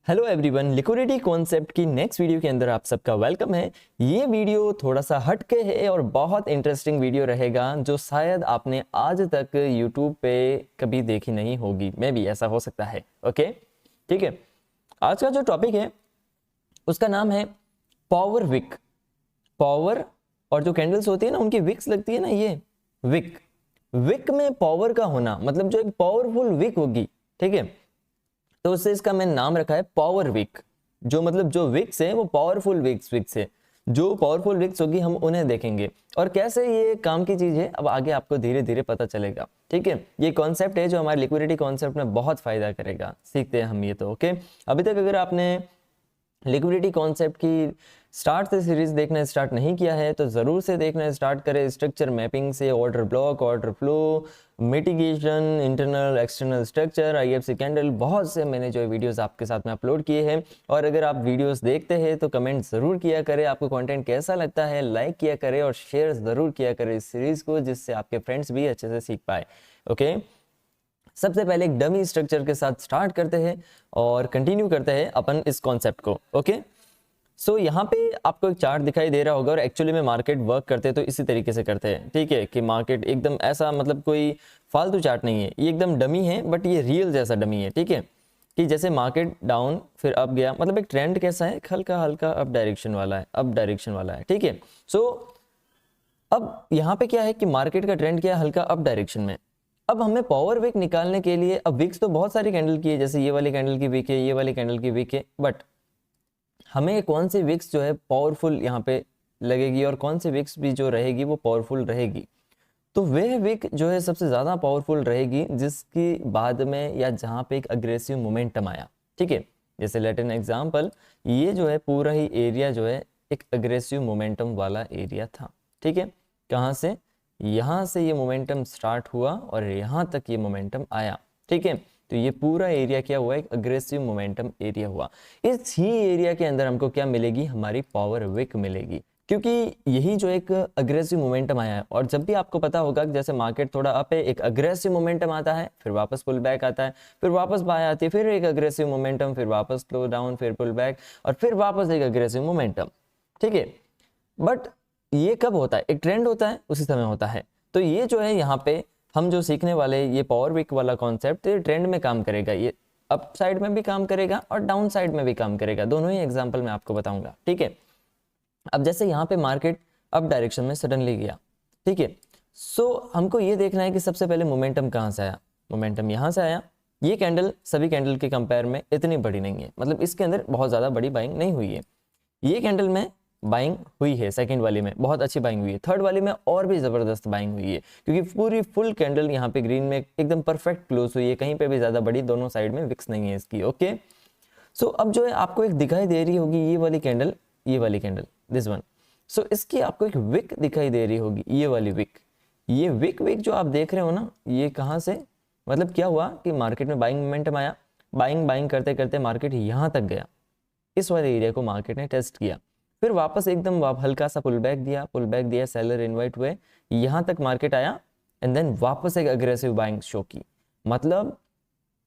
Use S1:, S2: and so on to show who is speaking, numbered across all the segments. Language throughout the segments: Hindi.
S1: हेलो एवरीवन, लिक्विडिटी कॉन्सेप्ट की नेक्स्ट वीडियो के अंदर आप सबका वेलकम है। ये वीडियो थोड़ा सा हटके है और बहुत इंटरेस्टिंग वीडियो रहेगा जो शायद आपने आज तक यूट्यूब पे कभी देखी नहीं होगी। मे भी ऐसा हो सकता है। ओके, ठीक है। आज का जो टॉपिक है उसका नाम है पावर विक। पावर और जो कैंडल्स होती है ना उनकी विक्स लगती है ना, ये विक। विक में पावर का होना मतलब जो एक पावरफुल विक होगी, ठीक है, तो उससे इसका मैंने नाम रखा है पावर विक। जो मतलब जो विक्स है वो पावरफुल विक्स है। जो पावरफुल विक्स होगी हम उन्हें देखेंगे और कैसे ये काम की चीज है अब आगे आपको धीरे धीरे पता चलेगा। ठीक है, ये कॉन्सेप्ट है जो हमारे लिक्विडिटी कॉन्सेप्ट में बहुत फायदा करेगा। सीखते हैं हम ये तो। ओके, अभी तक अगर आपने लिक्विडिटी कॉन्सेप्ट की स्टार्ट से सीरीज देखना स्टार्ट नहीं किया है तो जरूर से देखना स्टार्ट करें। स्ट्रक्चर मैपिंग से order block, order flow, mitigation, internal external structure, IFC candle, बहुत से मैंने जो वीडियोस आपके साथ में अपलोड किए हैं। और अगर आप वीडियोस देखते हैं तो कमेंट जरूर किया करें, आपको कंटेंट कैसा लगता है, लाइक किया करें और शेयर जरूर किया करें इस सीरीज को, जिससे आपके फ्रेंड्स भी अच्छे से सीख पाए। ओके, सबसे पहले एक डमी स्ट्रक्चर के साथ स्टार्ट करते हैं और कंटिन्यू करते हैं अपन इस कॉन्सेप्ट को। ओके, सो यहाँ पे आपको एक चार्ट दिखाई दे रहा होगा और एक्चुअली में मार्केट वर्क करते हैं तो इसी तरीके से करते हैं। ठीक है, कि मार्केट एकदम ऐसा मतलब कोई फालतू चार्ट नहीं है, ये एकदम डमी है बट ये रियल जैसा डमी है। ठीक है, कि जैसे मार्केट डाउन फिर अप गया, मतलब एक ट्रेंड कैसा है, हल्का हल्का अप डायरेक्शन वाला है, अप डायरेक्शन वाला है। ठीक है, सो अब यहाँ पे क्या है कि मार्केट का ट्रेंड क्या है, हल्का अप डायरेक्शन में। अब हमें पावर विक निकालने के लिए, अब विक्स तो बहुत सारी कैंडल की है, जैसे ये वाली कैंडल की विक है, ये वाली कैंडल की विक है, बट हमें कौन सी विक्स जो है पावरफुल यहाँ पे लगेगी और कौन सी विक्स भी जो रहेगी वो पावरफुल रहेगी। तो वह विक जो है सबसे ज़्यादा पावरफुल रहेगी जिसकी बाद में या जहाँ पे एक अग्रेसिव मोमेंटम आया। ठीक है, जैसे लेट एन एग्जाम्पल, ये जो है पूरा ही एरिया जो है एक अग्रेसिव मोमेंटम वाला एरिया था। ठीक है, कहाँ से, यहाँ से ये मोमेंटम स्टार्ट हुआ और यहाँ तक ये मोमेंटम आया। ठीक है, तो ये पूरा एरिया क्या हुआ, एक अग्रेसिव मोमेंटम एरिया हुआ। इस ही एरिया के अंदर हमको क्या मिलेगी, हमारी पावर विक मिलेगी, क्योंकि यही जो एक अग्रेसिव मोमेंटम आया है। और जब भी आपको पता होगा कि जैसे मार्केट थोड़ा अप है, एक अग्रेसिव मोमेंटम आता है, फिर वापस पुल बैक आता है, फिर वापस बाय आती है, फिर एक अग्रेसिव मोमेंटम, फिर वापस स्लो डाउन, फिर पुल बैक और फिर वापस एक अग्रेसिव मोमेंटम। ठीक है, बट ये कब होता है, एक ट्रेंड होता है उसी समय होता है। तो ये जो है यहाँ पे हम जो सीखने वाले ये पावर विक वाला कॉन्सेप्ट ट्रेंड में काम करेगा, ये अप साइड में भी काम करेगा और डाउन साइड में भी काम करेगा, दोनों ही एग्जांपल मैं आपको बताऊंगा। ठीक है, अब जैसे यहाँ पे मार्केट अप डायरेक्शन में सडनली गया। ठीक है, सो हमको ये देखना है कि सबसे पहले मोमेंटम कहाँ से आया, मोमेंटम यहाँ से आया। ये कैंडल सभी कैंडल के कंपेयर में इतनी बड़ी नहीं है, मतलब इसके अंदर बहुत ज्यादा बड़ी बाइंग नहीं हुई है। ये कैंडल में बाइंग हुई है, सेकंड वाली में बहुत अच्छी बाइंग हुई है, थर्ड वाली में और भी जबरदस्त बाइंग हुई है, क्योंकि पूरी फुल कैंडल यहाँ पे ग्रीन में एकदम परफेक्ट क्लोज हुई है, कहीं पे भी ज्यादा बड़ी, दोनों साइड में विक्स नहीं है इसकी। ओके, सो अब जो है आपको एक दिखाई दे रही होगी ये वाली कैंडल, ये वाली कैंडल, दिस वन। सो इसकी आपको एक विक दिखाई दे रही होगी, ये वाली विक। ये विक जो आप देख रहे हो ना, ये कहाँ से, मतलब क्या हुआ कि मार्केट में बाइंग मोमेंटम आया, बाइंग करते करते मार्केट यहाँ तक गया, इस वाले एरिया को मार्केट ने टेस्ट किया, फिर वापस एकदम हल्का सा पुल बैक दिया, सेलर इनवाइट हुए, यहां तक मार्केट आया एंड देन वापस एक अग्रेसिव बाइंग शो की। मतलब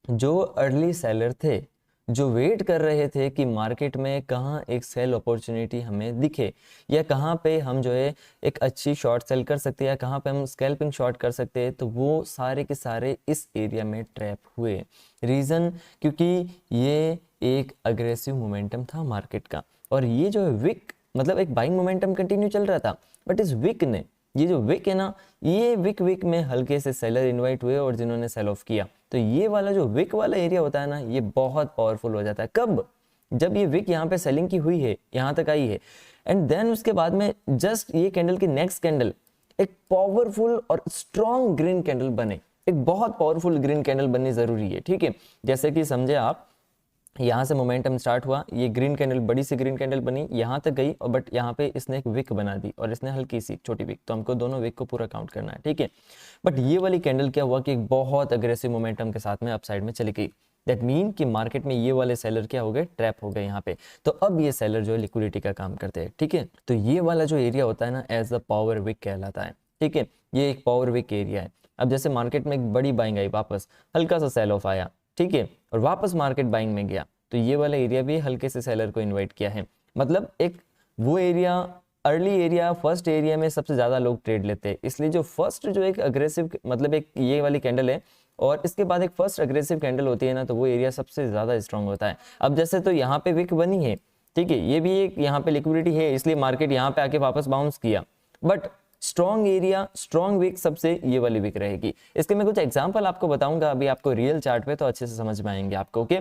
S1: जो अर्ली सेलर थे, जो वेट कर रहे थे कि मार्केट में कहाँ एक सेल अपॉर्चुनिटी हमें दिखे या कहाँ पे हम जो है एक अच्छी शॉर्ट सेल कर सकते हैं या कहाँ पे हम स्कैल्पिंग शॉर्ट कर सकते हैं, तो वो सारे के सारे इस एरिया में ट्रैप हुए। रीज़न क्योंकि ये एक अग्रेसिव मोमेंटम था मार्केट का और ये जो है विक, मतलब एक बाइंग मोमेंटम कंटिन्यू चल रहा था, बट इस विक ने, ये जो विक है ना, ये विक में हल्के से सेलर इनवाइट हुए और जिन्होंने सेल ऑफ किया, तो ये वाला जो विक वाला एरिया होता है ना, ये बहुत पावरफुल हो जाता है। कब, जब ये विक यहाँ पे सेलिंग की हुई है, यहाँ तक आई है एंड देन उसके बाद में जस्ट ये कैंडल की नेक्स्ट कैंडल एक पावरफुल और स्ट्रॉन्ग ग्रीन कैंडल बने, एक बहुत पावरफुल ग्रीन कैंडल बननी जरूरी है। ठीक है, जैसे कि समझे आप, यहाँ से मोमेंटम स्टार्ट हुआ, ये ग्रीन कैंडल, बड़ी सी ग्रीन कैंडल बनी, यहाँ तक गई और बट यहाँ पे इसने एक विक बना दी और इसने हल्की सी छोटी विक, तो हमको दोनों विक को पूरा काउंट करना है। ठीक है, बट ये वाली कैंडल क्या हुआ कि एक बहुत अग्रेसिव मोमेंटम के साथ में अपसाइड में चली गई। दैट मीन कि मार्केट में ये वाले सेलर क्या हो गए, ट्रैप हो गए यहाँ पे। तो अब ये सेलर जो है लिक्विडिटी का काम करते हैं। ठीक है, तो ये वाला जो एरिया होता है ना, एज द पावर विक कहलाता है। ठीक है, ये एक पावर विक एरिया है। अब जैसे मार्केट में एक बड़ी बाइंग आई, वापस हल्का सा सेल ऑफ आया, ठीक है, और वापस मार्केट बाइंग में गया, तो ये वाला एरिया भी हल्के से सेलर को इन्वाइट किया है। मतलब एक वो area, early area, first area में सबसे ज़्यादा लोग ट्रेड लेते हैं, इसलिए जो फर्स्ट जो एक अग्रेसिव मतलब एक ये वाली कैंडल है और इसके बाद एक फर्स्ट अग्रेसिव कैंडल होती है ना, तो वो एरिया सबसे ज़्यादा स्ट्रांग होता है। अब जैसे तो यहाँ पे विक बनी है, ठीक है, ये भी एक यहाँ पे लिक्विडिटी है, इसलिए मार्केट यहाँ पे आके वापस बाउंस किया, but strong area, strong week सबसे ये वाली वीक रहेगी। इसके मैं कुछ एग्जांपल आपको बताऊंगा अभी आपको रियल चार्ट पे, तो अच्छे से समझ में आएंगे आपको। ओके,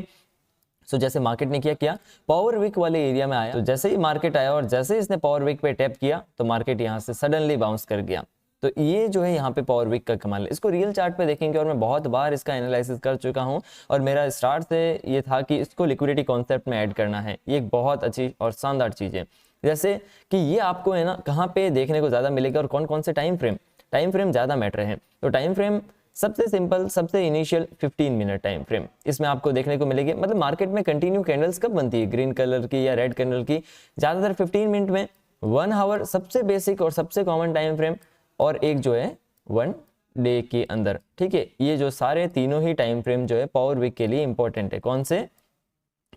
S1: सो जैसे मार्केट ने किया पावर वीक वाले एरिया में आया, तो जैसे ही मार्केट आया और जैसे ही इसने पावर वीक पे टैप किया तो मार्केट यहाँ से सडनली बाउंस कर गया। तो ये जो है यहाँ पे पावर वीक का कमाल है। इसको रियल चार्ट पे देखेंगे और मैं बहुत बार इसका एनालिसिस कर चुका हूँ और मेरा स्टार्ट से ये था कि इसको लिक्विडिटी कॉन्सेप्ट में ऐड करना है। ये एक बहुत अच्छी और शानदार चीज़ है। जैसे कि ये आपको है ना कहाँ पे देखने को ज़्यादा मिलेगा और कौन कौन से टाइम फ्रेम ज़्यादा मैटर है। तो टाइम फ्रेम सबसे सिंपल, सबसे इनिशियल 15 मिनट टाइम फ्रेम इसमें आपको देखने को मिलेगी। मतलब मार्केट में कंटिन्यू कैंडल्स कब बनती है, ग्रीन कलर की या रेड कलर की, ज़्यादातर 15 मिनट में। 1 आवर सबसे बेसिक और सबसे कॉमन टाइम फ्रेम, और एक जो है 1 डे के अंदर, ठीक है। ये जो सारे तीनों ही टाइम फ्रेम जो है पावर वीक के लिए इंपॉर्टेंट है। कौन से?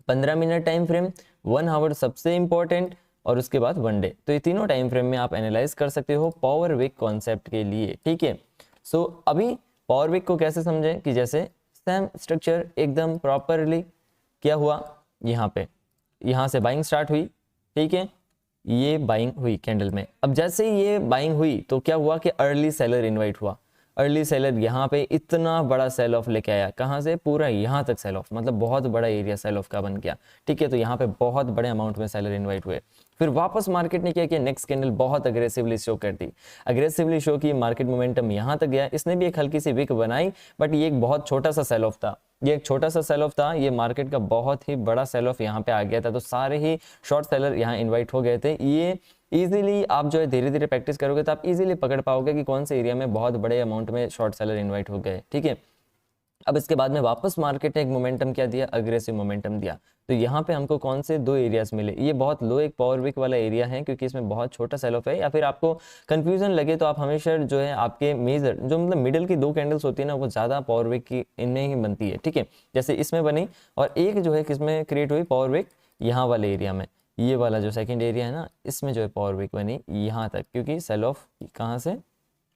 S1: 15 मिनट टाइम फ्रेम, 1 आवर सबसे इंपॉर्टेंट, और उसके बाद 1 डे। तो ये तीनों टाइम फ्रेम में आप एनालाइज कर सकते हो पावर वीक कॉन्सेप्ट के लिए, ठीक है। सो अभी पावर वीक को कैसे समझें कि जैसे सेम स्ट्रक्चर एकदम प्रॉपरली क्या हुआ, यहाँ से बाइंग स्टार्ट हुई, ठीक है, ये बाइंग हुई कैंडल में। अब जैसे ही ये बाइंग हुई तो क्या हुआ कि अर्ली सेलर इनवाइट हुआ। अर्ली सेलर यहाँ पे इतना बड़ा सेल ऑफ लेके आया, कहाँ से? पूरा यहाँ तक सेल ऑफ, मतलब बहुत बड़ा एरिया सेल ऑफ का बन गया, ठीक है। तो यहाँ पे बहुत बड़े अमाउंट में सेलर इनवाइट हुए। फिर वापस मार्केट ने क्या किया, नेक्स्ट कैंडल बहुत अग्रेसिवली शो कर दी, अग्रेसिवली शो की, मार्केट मोमेंटम यहाँ तक गया। इसने भी एक हल्की सी विक बनाई, बट ये एक बहुत छोटा सा सेल ऑफ था, ये एक छोटा सा सेल ऑफ था, ये मार्केट का बहुत ही बड़ा सेल ऑफ यहाँ पे आ गया था। तो सारे ही शॉर्ट सेलर यहाँ इन्वाइट हो गए थे। ये इजीली आप जो है धीरे धीरे प्रैक्टिस करोगे तो आप इजीली पकड़ पाओगे कि कौन से एरिया में बहुत बड़े अमाउंट में शॉर्ट सेलर इन्वाइट हो गए, ठीक है। अब इसके बाद में वापस मार्केट ने एक मोमेंटम क्या दिया, अग्रेसिव मोमेंटम दिया। तो यहाँ पे हमको कौन से 2 एरियाज मिले। ये बहुत लो एक पावर वीक वाला एरिया है क्योंकि इसमें बहुत छोटा सेल ऑफ है, या फिर आपको कंफ्यूजन लगे तो आप हमेशा जो है आपके मेजर जो मतलब मिडिल की 2 कैंडल्स होती है ना, वो ज़्यादा पावर वीक की इनमें ही बनती है, ठीक है। जैसे इसमें बनी, और एक जो है किसमें क्रिएट हुई, पावर वीक यहाँ वाले एरिया में। ये वाला जो सेकंड एरिया है ना, इसमें जो है पावर वीक बनी यहाँ तक, क्योंकि सेल ऑफ कहाँ से,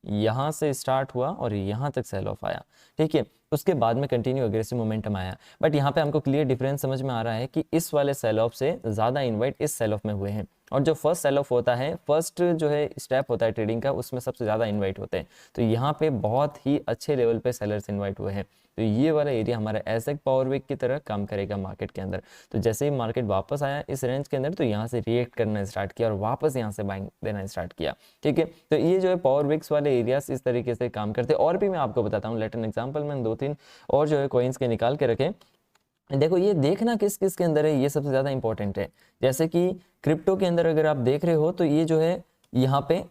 S1: यहाँ से स्टार्ट हुआ और यहाँ तक सेल ऑफ आया, ठीक है। उसके बाद में कंटिन्यू अग्रेसिव मोमेंटम आया। बट यहाँ पे हमको क्लियर डिफरेंस समझ में आ रहा है कि इस वाले सेल ऑफ से ज़्यादा इन्वाइट इस सेल ऑफ में हुए हैं, और जो फर्स्ट सेल ऑफ होता है, फर्स्ट जो है स्टेप होता है ट्रेडिंग का, उसमें सबसे ज़्यादा इन्वाइट होते हैं। तो यहाँ पे बहुत ही अच्छे लेवल पे सेलर्स इन्वाइट हुए हैं। तो ये वाला एरिया हमारा ऐसे एक पावर वीक की तरह काम करेगा मार्केट के अंदर। तो जैसे ही मार्केट वापस आया इस रेंज के अंदर, तो यहाँ से रिएक्ट करना स्टार्ट किया और वापस यहाँ से बाइंग देना स्टार्ट किया, ठीक है। तो ये जो है पावर वीक्स वाले एरियाज इस तरीके से काम करते हैं। और भी मैं आपको बताता हूँ, लेट एन एग्जाम्पल, मैंने 2-3 और जो है कॉइन्स के निकाल के रखे। देखो ये देखना किस किस के अंदर है, ये सबसे ज़्यादा इंपॉर्टेंट है। जैसे कि क्रिप्टो के अंदर अगर आप देख रहे हो तो ये जो है यहाँ पे,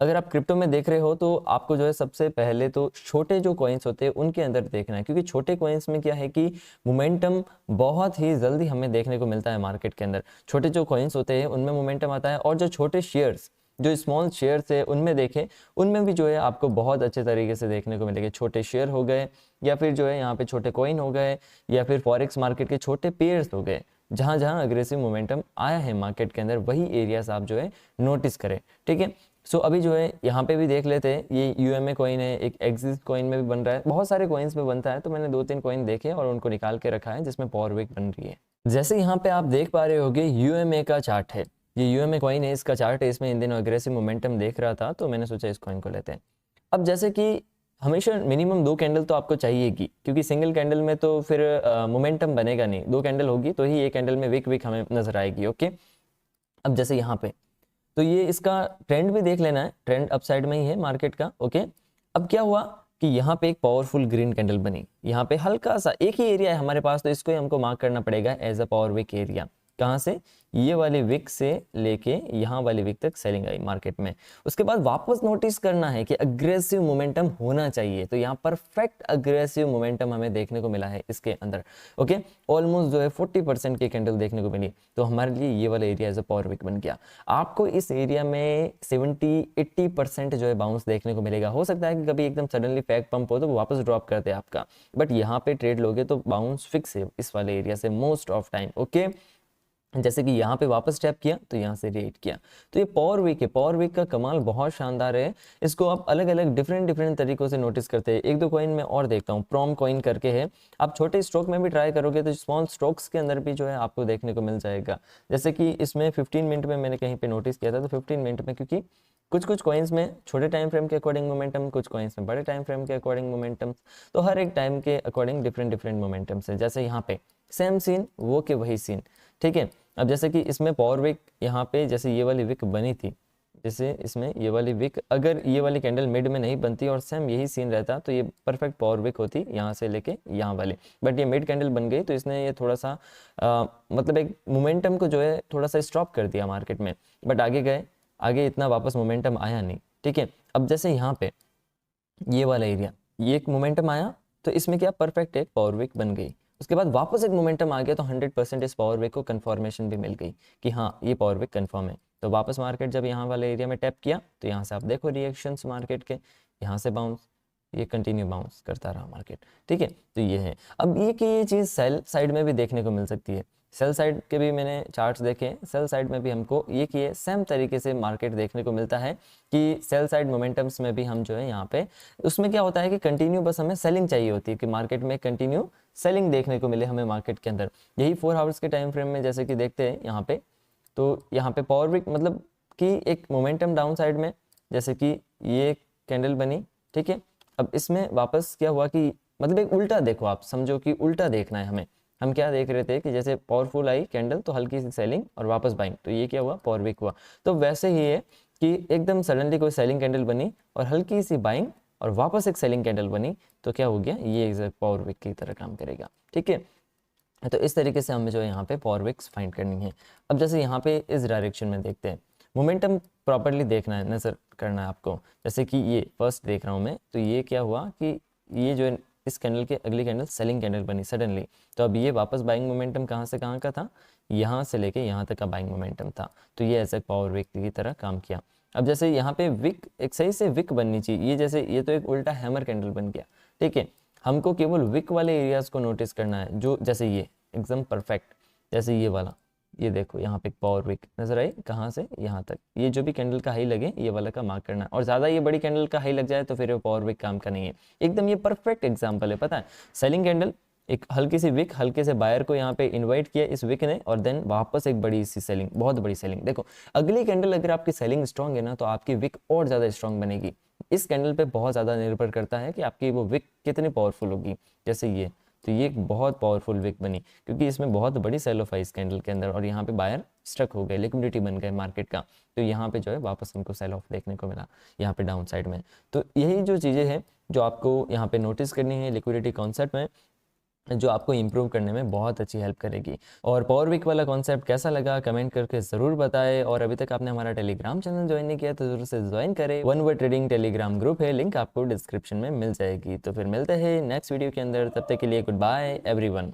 S1: अगर आप क्रिप्टो में देख रहे हो तो आपको जो है सबसे पहले तो छोटे जो कॉइन्स होते हैं उनके अंदर देखना है, क्योंकि छोटे कॉइन्स में क्या है कि मोमेंटम बहुत ही जल्दी हमें देखने को मिलता है मार्केट के अंदर। छोटे जो कॉइन्स होते हैं उनमें मोमेंटम आता है, और जो छोटे शेयर्स, जो स्मॉल शेयर्स है उनमें देखें, उनमें भी जो है आपको बहुत अच्छे तरीके से देखने को मिलेंगे। छोटे शेयर हो गए, या फिर जो है यहाँ पे छोटे कॉइन हो गए, या फिर फॉरेक्स मार्केट के छोटे पेयर्स हो गए। जहाँ जहाँ अग्रेसिव मोमेंटम आया है मार्केट के अंदर, वही एरियाज आप जो है नोटिस करें, ठीक है। सो अभी जो है यहाँ पे भी देख लेते हैं, ये UMA कॉइन है, एक एक्सिस कॉइन में भी बन रहा है, बहुत सारे कॉइन्स में बनता है। तो मैंने 2-3 कॉइन देखे और उनको निकाल के रखा है जिसमें पावर वीक बन रही है। जैसे यहाँ पे आप देख पा रहे होगे UMA का चार्ट है, ये UMA कॉइन है, इसका चार्ट है, इसमें इन दिनों अग्रेसिव मोमेंटम देख रहा था, तो मैंने सोचा इस कॉइन को लेते हैं। अब जैसे कि हमेशा मिनिमम 2 कैंडल तो आपको चाहिएगी, क्योंकि सिंगल कैंडल में तो फिर मोमेंटम बनेगा नहीं, 2 कैंडल होगी तो ही एक कैंडल में वीक हमें नजर आएगी, ओके। अब जैसे यहाँ पे तो ये इसका ट्रेंड भी देख लेना है, ट्रेंड अपसाइड में ही है मार्केट का, ओके। अब क्या हुआ कि यहाँ पे एक पावरफुल ग्रीन कैंडल बनी, यहाँ पे हल्का सा एक ही एरिया है हमारे पास, तो इसको ही हमको मार्क करना पड़ेगा as a power weak area. कहाँ से, ये वाली विक से लेके यहाँ वाली विक तक सेलिंग आई मार्केट में। उसके बाद वापस नोटिस करना है कि अग्रेसिव मोमेंटम होना चाहिए, तो यहाँ परफेक्ट अग्रेसिव मोमेंटम हमें देखने को मिला है इसके अंदर। ओके, ऑलमोस्ट जो है 40% की कैंडल देखने को मिली, तो हमारे लिए ये वाला area as a power weak बन गया। आपको इस एरिया में 70-80% जो है बाउंस देखने को मिलेगा। हो सकता है कि कभी एकदम सडनली फैक पंप हो तो वो वापस ड्रॉप करते हैं आपका, बट यहाँ पे ट्रेड लोगे तो बाउंस फिक्स है इस वाले एरिया से मोस्ट ऑफ टाइम। ओके, जैसे कि यहाँ पे वापस टैप किया तो यहाँ से रेट किया, तो ये पावर वीक है। पावर वीक का कमाल बहुत शानदार है, इसको आप अलग अलग डिफरेंट तरीकों से नोटिस करते हैं। एक दो कॉइन में और देखता हूँ, प्रॉम कॉइन करके है, आप छोटे स्ट्रोक में भी ट्राई करोगे तो स्मॉल स्ट्रोक्स के अंदर भी जो है आपको देखने को मिल जाएगा। जैसे कि इसमें 15 मिनट में मैंने कहीं पे नोटिस किया था, तो 15 मिनट में क्योंकि कुछ कॉइन्स में छोटे टाइम फ्रेम के अकॉर्डिंग मोमेंटम, कुछ कॉइन्स में बड़े टाइम फ्रेम के अकॉर्डिंग मोमेंटम, तो हर एक टाइम के अकॉर्डिंग डिफरेंट मोमेंटम्स है। जैसे यहाँ पे सेम सीन वो के वही सीन, ठीक है। अब जैसे कि इसमें पावर विक यहाँ पे जैसे ये वाली विक बनी थी, जैसे इसमें ये वाली विक अगर ये वाली कैंडल मिड में नहीं बनती और सेम यही सीन रहता तो ये परफेक्ट पावर विक होती यहाँ से लेके यहाँ वाली, बट ये मिड कैंडल बन गई तो इसने ये थोड़ा सा मतलब एक मोमेंटम को जो है थोड़ा सा स्टॉप कर दिया मार्केट में, बट आगे गए, आगे इतना वापस मोमेंटम आया नहीं, ठीक है। अब जैसे यहाँ पे ये वाला एरिया, ये एक मोमेंटम आया तो इसमें क्या परफेक्ट एक पावर विक बन गई। उसके बाद वापस एक मोमेंटम आ गया तो 100% इस पावर विक को कंफर्मेशन भी मिल गई कि हाँ ये पावर विक कंफर्म है। तो वापस मार्केट जब यहाँ वाले एरिया में टैप किया तो यहाँ से आप देखो रिएक्शंस मार्केट के, यहाँ से बाउंस, ये कंटिन्यू बाउंस करता रहा मार्केट, ठीक है। तो ये है। अब ये कि ये चीज़ सेल साइड में भी देखने को मिल सकती है। सेल साइड के भी मैंने चार्ट्स देखे, सेल साइड में भी हमको ये कि ये सेम तरीके से मार्केट देखने को मिलता है कि सेल साइड मोमेंटम्स में भी हम जो है यहाँ पे, उसमें क्या होता है कि कंटिन्यू बस हमें सेलिंग चाहिए होती है कि मार्केट में कंटिन्यू सेलिंग देखने को मिले हमें मार्केट के अंदर। यही 4 आवर्स के टाइम फ्रेम में जैसे कि देखते हैं यहाँ पे, तो यहाँ पे पावर विक मतलब कि एक मोमेंटम डाउन साइड में जैसे कि ये कैंडल बनी, ठीक है। अब इसमें वापस क्या हुआ कि मतलब एक उल्टा देखो, आप समझो कि उल्टा देखना है हमें। हम क्या देख रहे थे कि जैसे पावरफुल आई कैंडल तो हल्की सी सेलिंग और वापस बाइंग, तो ये क्या हुआ, पावर विक हुआ। तो वैसे ही है कि एकदम सडनली कोई सेलिंग कैंडल बनी और हल्की सी बाइंग और वापस एक सेलिंग कैंडल बनी, तो क्या हो गया, ये एग्जैक्ट पावर विक की तरह काम करेगा, ठीक है। तो इस तरीके से हमें जो है यहाँ पे पावर विक्स फाइंड करनी है। अब जैसे यहाँ पे इस डायरेक्शन में देखते हैं, मोमेंटम प्रॉपर्ली देखना है, नजर करना है आपको। जैसे कि ये फर्स्ट देख रहा हूँ मैं, तो ये क्या हुआ कि ये जो है इस कैंडल के अगली कैंडल सेलिंग कैंडल बनी सडनली, तो अब ये वापस बाइंग मोमेंटम कहाँ से कहाँ का था, यहाँ से लेके यहाँ तक का बाइंग मोमेंटम था, तो ये ऐसे पावर विक की तरह काम किया। अब जैसे यहाँ पे विक एक सही से विक बननी चाहिए, ये जैसे ये तो एक उल्टा हैमर कैंडल बन गया, ठीक है। हमको केवल विक वाले एरियाज को नोटिस करना है, जो जैसे ये एकदम परफेक्ट, जैसे ये वाला, ये देखो यहाँ पे पावर विक नजर आई कहाँ से यहाँ तक, ये जो भी कैंडल का हाई लगे ये वाला का मार्क करना है, और ज्यादा ये बड़ी कैंडल का हाई लग जाए तो फिर वो पावर विक काम का नहीं है। एकदम ये परफेक्ट एग्जांपल है, पता है, सेलिंग कैंडल, एक हल्की सी विक, हल्के से बायर को यहाँ पे इनवाइट किया इस विक ने, और देन वापस एक बड़ी सी सेलिंग, बहुत बड़ी सेलिंग। देखो अगली कैंडल अगर आपकी सेलिंग स्ट्रॉन्ग है ना तो आपकी विक और ज्यादा स्ट्रॉन्ग बनेगी। इस कैंडल पे बहुत ज्यादा निर्भर करता है कि आपकी वो विक कितनी पावरफुल होगी। जैसे ये, तो ये एक बहुत पावरफुल विक बनी क्योंकि इसमें बहुत बड़ी सेल ऑफ आई इस कैंडल के अंदर, और यहाँ पे बायर स्टक हो गए, लिक्विडिटी बन गए मार्केट का, तो यहाँ पे जो है वापस हमको सेल ऑफ देखने को मिला यहाँ पे डाउन साइड में। तो यही जो चीज़ें हैं जो आपको यहाँ पे नोटिस करनी है लिक्विडिटी कॉन्सेप्ट में, जो आपको इंप्रूव करने में बहुत अच्छी हेल्प करेगी। और पावर विक वाला कॉन्सेप्ट कैसा लगा कमेंट करके ज़रूर बताएं, और अभी तक आपने हमारा टेलीग्राम चैनल ज्वाइन नहीं किया तो जरूर से ज्वाइन करें। One word trading Telegram group है, लिंक आपको डिस्क्रिप्शन में मिल जाएगी। तो फिर मिलते हैं नेक्स्ट वीडियो के अंदर, तब तक के लिए गुड बाय एवरीवन।